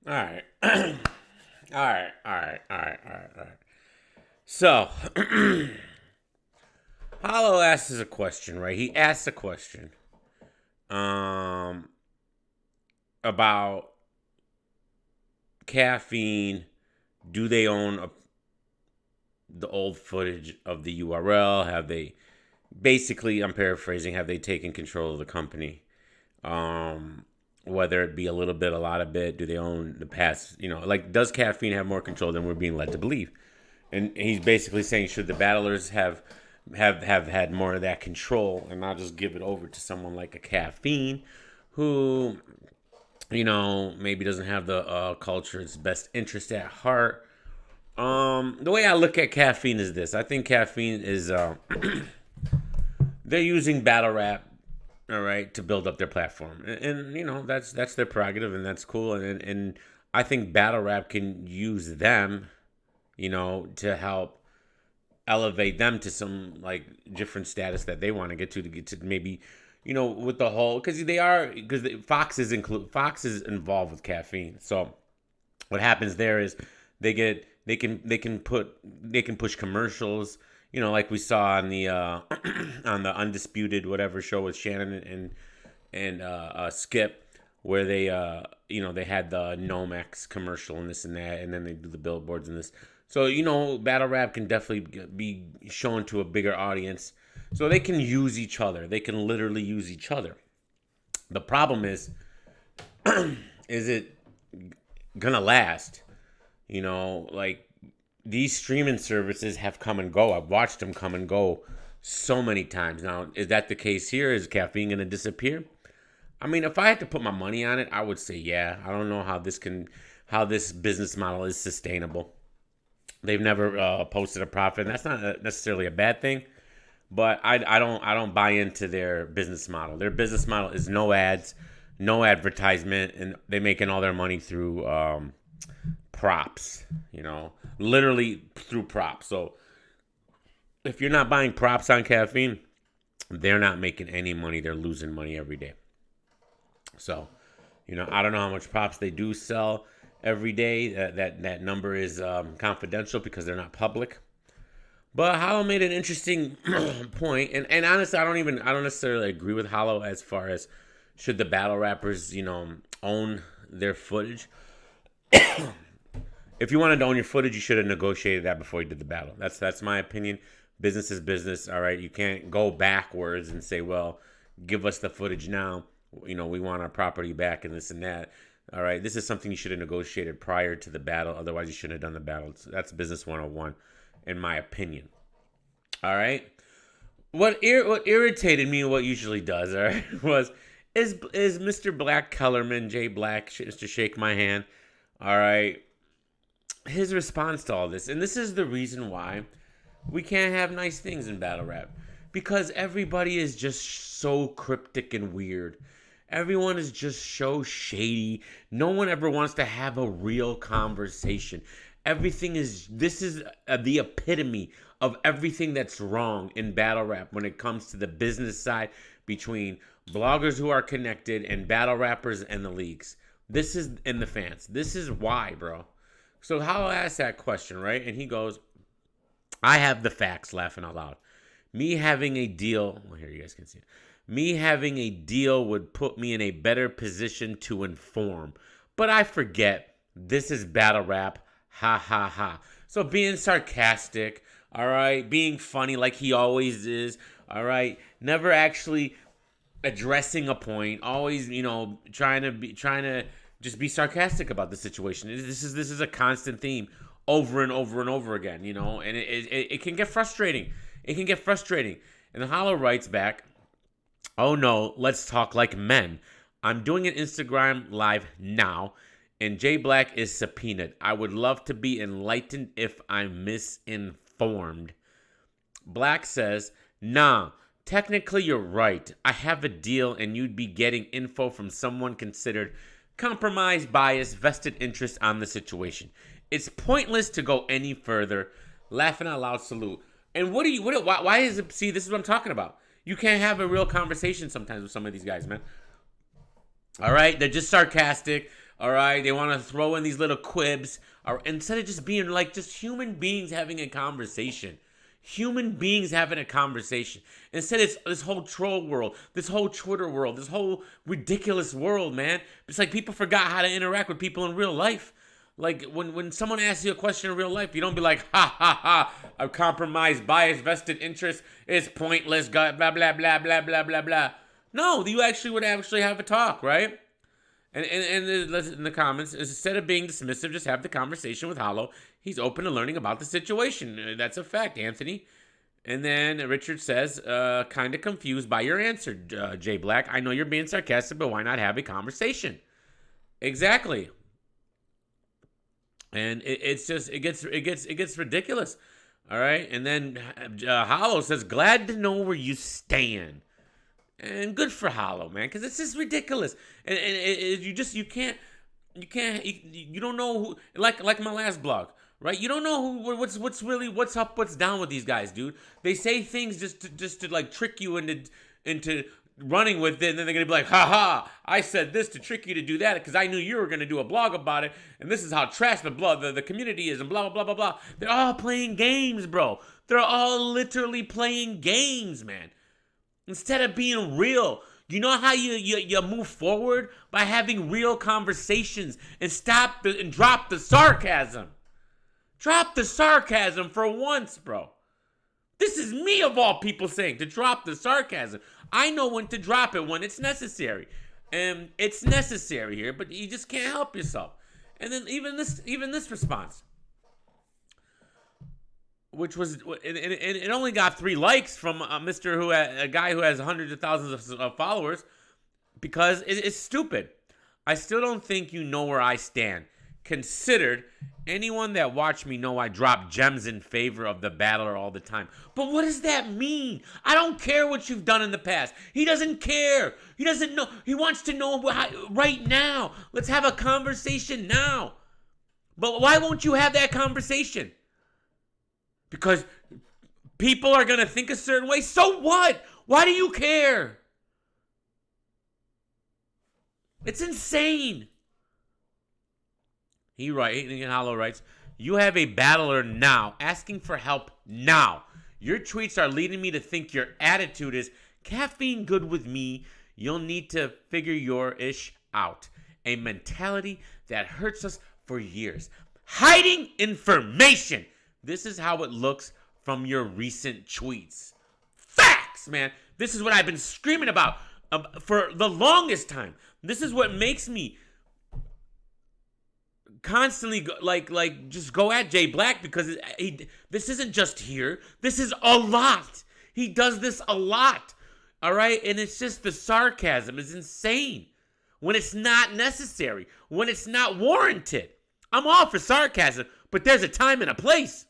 All right. All right. So, Hollow asks a question, right? He asks a question um, about caffeine. Do they own the old footage of the URL? Have they, basically, I'm paraphrasing, have they taken control of the company? Um, Whether it be a little bit, a lot of bit, do they own the past? Like, does caffeine have more control than we're being led to believe? And he's basically saying, should the battlers have had more of that control and not just give it over to someone like a caffeine, who maybe doesn't have the culture's best interest at heart. The way I look at caffeine is this: I think caffeine is they're using battle rap, all right, to build up their platform, and that's their prerogative, and that's cool, and I think battle rap can use them, to help elevate them to some like different status that they want to get to maybe, with the whole, because Fox is involved with caffeine. So what happens there is they can push commercials, like we saw on the on the Undisputed whatever show with Shannon and Skip, where they had the Nomex commercial and this and that, and then they do the billboards and this. So battle rap can definitely be shown to a bigger audience. So they can use each other. They can literally use each other. The problem is it gonna last? Like, these streaming services have come and go. I've watched them come and go so many times. Now, is that the case here? Is caffeine gonna disappear? I mean, if I had to put my money on it, I would say yeah. I don't know how this business model is sustainable. They've never posted a profit, and that's not necessarily a bad thing. But I don't buy into their business model. Their business model is no ads, no advertisement, and they making all their money through props. Literally through props. So if you're not buying props on caffeine, they're not making any money. They're losing money every day. So, I don't know how much props they do sell every day. That number is confidential because they're not public. But Hollow made an interesting point, and honestly, I don't necessarily agree with Hollow as far as should the battle rappers, own their footage. If you wanted to own your footage, you should have negotiated that before you did the battle. That's my opinion. Business is business. All right, you can't go backwards and say, well, give us the footage now. We want our property back and this and that. All right, this is something you should have negotiated prior to the battle. Otherwise, you shouldn't have done the battle. So that's business 101, in my opinion. All right. What irritated me, what usually does, all right, is Mr. Black Kellerman, Jay Black, to shake my hand. All right, his response to all this, and this is the reason why we can't have nice things in battle rap, because everybody is just so cryptic and weird. Everyone is just so shady. No one ever wants to have a real conversation. This is the epitome of everything that's wrong in battle rap when it comes to the business side between bloggers who are connected and battle rappers and the leagues. This is in the fans. This is why, bro. So how I asked that question, right? And he goes, I have the facts, laughing out loud. Me having a deal, well, here you guys can see it. Me having a deal would put me in a better position to inform. But I forget, this is battle rap. Ha ha ha. So being sarcastic, all right, being funny like he always is, all right, never actually addressing a point, always, trying to just be sarcastic about the situation. This is a constant theme over and over and over again, and it can get frustrating. It can get frustrating. And the Hollow writes back, oh no, let's talk like men. I'm doing an Instagram live now, and Jay Black is subpoenaed. I would love to be enlightened if I'm misinformed. Black says, nah, technically you're right. I have a deal, and you'd be getting info from someone considered compromised, bias, vested interest on the situation. It's pointless to go any further. Laughing out loud, salute. And why is it, see, this is what I'm talking about. You can't have a real conversation sometimes with some of these guys, man. All right? They're just sarcastic. All right, they want to throw in these little quibs, or instead of just being like just human beings having a conversation. Human beings having a conversation. Instead, it's this whole troll world, this whole Twitter world, this whole ridiculous world, man. It's like people forgot how to interact with people in real life. Like when someone asks you a question in real life, you don't be like, ha ha ha, a compromised, biased, vested interest is pointless, blah blah blah blah blah blah blah blah. No, you actually would actually have a talk, right? And in the comments, instead of being dismissive, just have the conversation with Hollow. He's open to learning about the situation. That's a fact, Anthony. And then Richard says, kind of confused by your answer, Jay Black. I know you're being sarcastic, but why not have a conversation? Exactly. And it gets ridiculous. All right. And then Hollow says, glad to know where you stand. And good for Hollow, man, because it's just ridiculous. And you don't know who, like my last blog, right? You don't know what's up, what's down with these guys, dude. They say things just to like trick you into running with it, and then they're gonna be like, ha, I said this to trick you to do that because I knew you were gonna do a blog about it, and this is how trash the community is, and blah blah blah blah blah. They're all playing games, bro. They're all literally playing games, man. Instead of being real. You know how you move forward? By having real conversations and drop the sarcasm. Drop the sarcasm for once, bro. This is me of all people saying to drop the sarcasm. I know when to drop it when it's necessary. And it's necessary here, but you just can't help yourself. And then even this response, which was, and it only got 3 likes from a guy who has hundreds of thousands of followers, because it's stupid. I still don't think you know where I stand. Considered, anyone that watched me know I drop gems in favor of the battler all the time. But what does that mean? I don't care what you've done in the past. He doesn't care. He doesn't know. He wants to know right now. Let's have a conversation now. But why won't you have that conversation? Because people are going to think a certain way. So what? Why do you care? It's insane. Hollow writes, you have a battler now, asking for help now. Your tweets are leading me to think your attitude is caffeine good with me. You'll need to figure your ish out. A mentality that hurts us for years. Hiding information. This is how it looks from your recent tweets. Facts, man. This is what I've been screaming about for the longest time. This is what makes me constantly just go at Jay Blac, because this isn't just here. This is a lot. He does this a lot. All right? And it's just the sarcasm is insane when it's not necessary, when it's not warranted. I'm all for sarcasm, but there's a time and a place.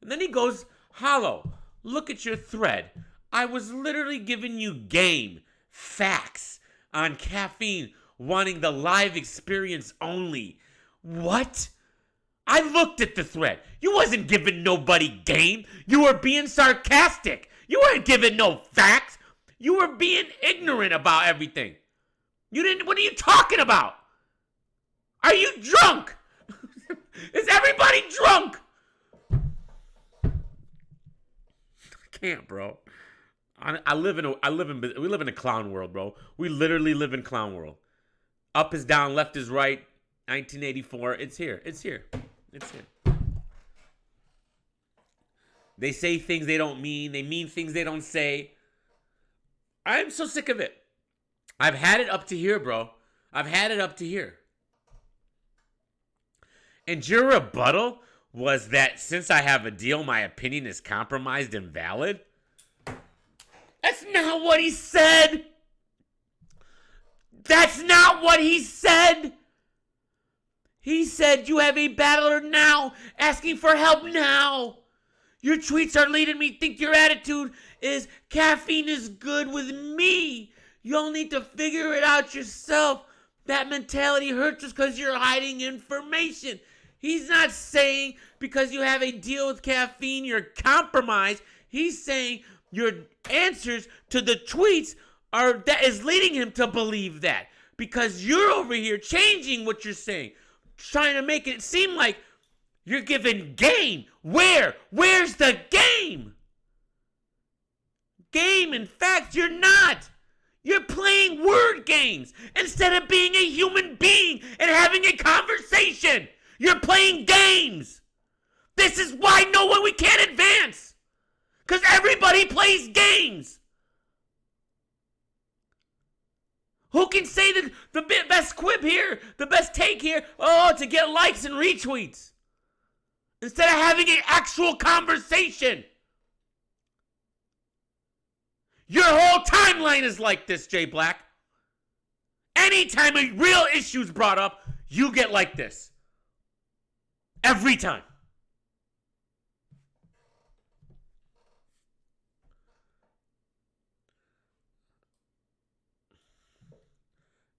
And then he goes, Hollow, look at your thread. I was literally giving you game, facts on caffeine, wanting the live experience only. What? I looked at the thread. You wasn't giving nobody game. You were being sarcastic. You weren't giving no facts. You were being ignorant about everything. What are you talking about? Are you drunk? Is everybody drunk? Can't, bro. We live in a clown world, bro. We literally live in clown world. Up is down, left is right. 1984. It's here. They say things they don't mean. They mean things they don't say. I'm so sick of it. I've had it up to here, bro. I've had it up to here. And your rebuttal was that since I have a deal, my opinion is compromised and valid? That's not what he said. That's not what he said. He said you have a battler now, asking for help now. Your tweets are leading me to think your attitude is caffeine is good with me. You'll need to figure it out yourself. That mentality hurts us because you're hiding information. He's not saying because you have a deal with caffeine, you're compromised. He's saying your answers to the tweets that is leading him to believe that. because you're over here changing what you're saying, trying to make it seem like you're giving game. Where's the game? Game, in fact, you're not. You're playing word games instead of being a human being and having a conversation. You're playing games. This is why we can't advance. Because everybody plays games. Who can say the best quip here, the best take here, to get likes and retweets? Instead of having an actual conversation. Your whole timeline is like this, Jay Blac. Anytime a real issue is brought up, you get like this. Every time.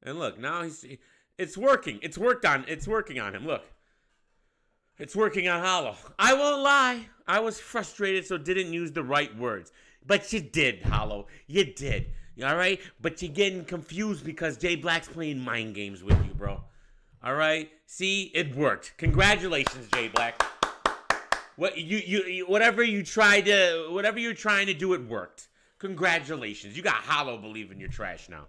And look, now it's working. It's working on him. Look. It's working on Hollow. I won't lie. I was frustrated, so didn't use the right words. But you did, Hollow. You did. All right? But you're getting confused because Jay Blac's playing mind games with you, bro. All right? See, it worked. Congratulations, Jay Blac. Whatever you're trying to do, it worked. Congratulations. You got Hollow believing you're trash now.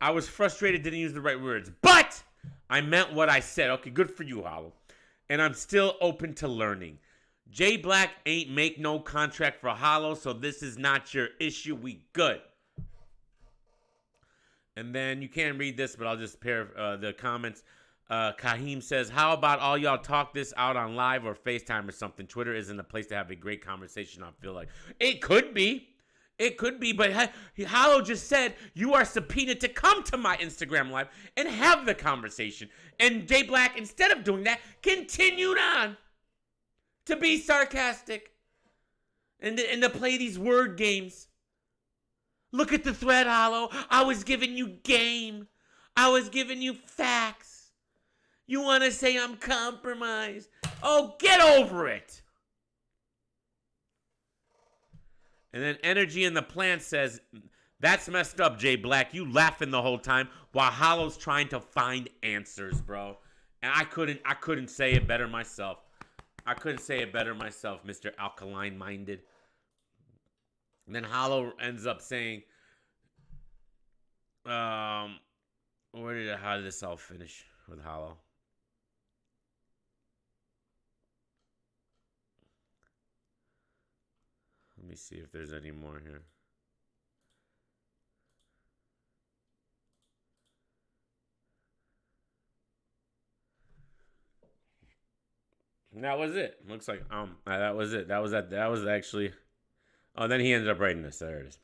I was frustrated, didn't use the right words. But I meant what I said. Okay, good for you, Hollow. And I'm still open to learning. Jay Blac ain't make no contract for Hollow, so this is not your issue. We good. And then you can't read this, but I'll just pair the comments. Kahim says, how about all y'all talk this out on live or FaceTime or something? Twitter isn't a place to have a great conversation, I feel like. It could be. It could be, but Hollow just said you are subpoenaed to come to my Instagram live and have the conversation. And Jay Blac, instead of doing that, continued on to be sarcastic and to play these word games. Look at the thread, Hollow. I was giving you game. I was giving you facts. You want to say I'm compromised? Oh, get over it. And then Energy in the Plant says, that's messed up, Jay Blac. You laughing the whole time while Hollow's trying to find answers, bro. And I couldn't say it better myself. Mr. Alkaline-minded. And then Hollow ends up saying, how did this all finish with Hollow? Let me see if there's any more here. And that was it. Looks like that was it. That was actually. Oh, then he ended up writing this. There it is.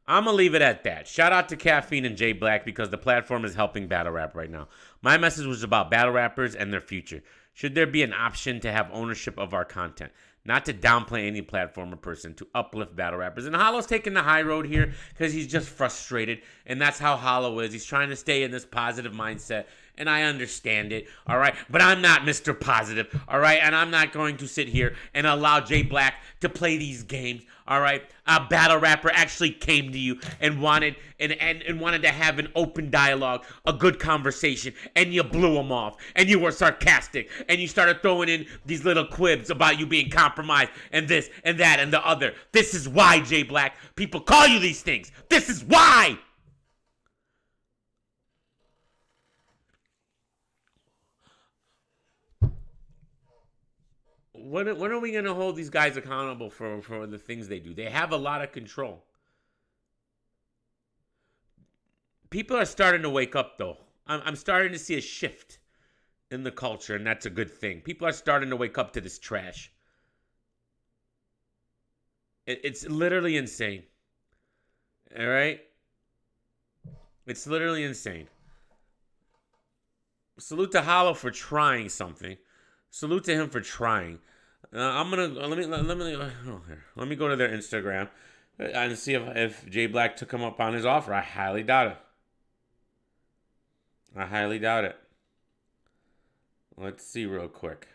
I'm gonna leave it at that. Shout out to Caffeine and Jay Blac because the platform is helping battle rap right now. My message was about battle rappers and their future. Should there be an option to have ownership of our content? Not to downplay any platform or person, to uplift battle rappers. And Hollow's taking the high road here because he's just frustrated. And that's how Hollow is. He's trying to stay in this positive mindset. And I understand it, all right? But I'm not Mr. Positive, all right? And I'm not going to sit here and allow Jay Blac to play these games, all right? A battle rapper actually came to you and wanted wanted to have an open dialogue, a good conversation, and you blew him off. And you were sarcastic, and you started throwing in these little quibs about you being compromised and this and that and the other. This is why, Jay Blac, people call you these things. This is why. When are we going to hold these guys accountable for the things they do? They have a lot of control. People are starting to wake up, though. I'm starting to see a shift in the culture, and that's a good thing. People are starting to wake up to this trash. It's literally insane. All right? It's literally insane. Salute to Hollow for trying something. Salute to him for trying. I'm gonna let me go to their Instagram and see if Jay Blac took him up on his offer. I highly doubt it. Let's see real quick.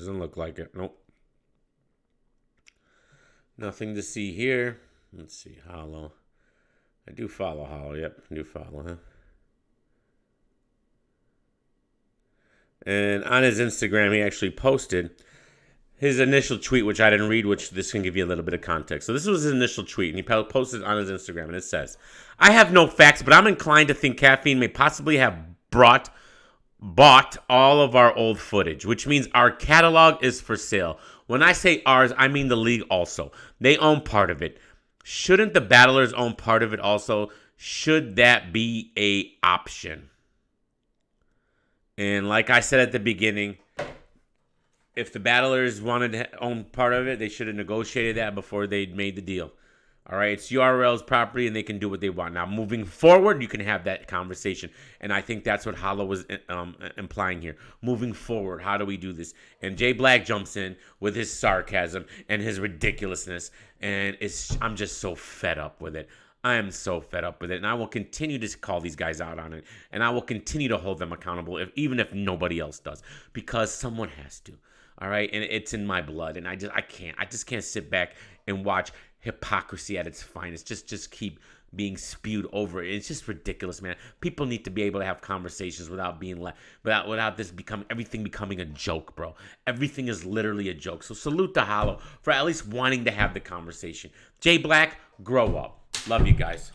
Doesn't look like it. Nope. Nothing to see here. Let's see. Hollow. I do follow Hollow. Yep, I do follow him. And on his Instagram, he actually posted his initial tweet, which I didn't read, which this can give you a little bit of context. So this was his initial tweet, and he posted on his Instagram, and it says, I have no facts, but I'm inclined to think caffeine may possibly have bought all of our old footage, which means our catalog is for sale. When I say ours, I mean the league also. They own part of it. Shouldn't the battlers own part of it also? Should that be a option? And like I said at the beginning, if the battlers wanted to own part of it, they should have negotiated that before they made the deal. All right, it's URL's property, and they can do what they want. Now, moving forward, you can have that conversation, and I think that's what Hollow was implying here. Moving forward, how do we do this? And Jay Blac jumps in with his sarcasm and his ridiculousness, and I'm just so fed up with it. I am so fed up with it, and I will continue to call these guys out on it, and I will continue to hold them accountable, even if nobody else does, because someone has to. All right, and it's in my blood, and I just can't sit back and watch hypocrisy at its finest. Just keep being spewed over it. It's just ridiculous, man. People need to be able to have conversations without being without everything becoming a joke, bro. Everything is literally a joke. So salute to Hollow for at least wanting to have the conversation. Jay Blac, grow up. Love you guys.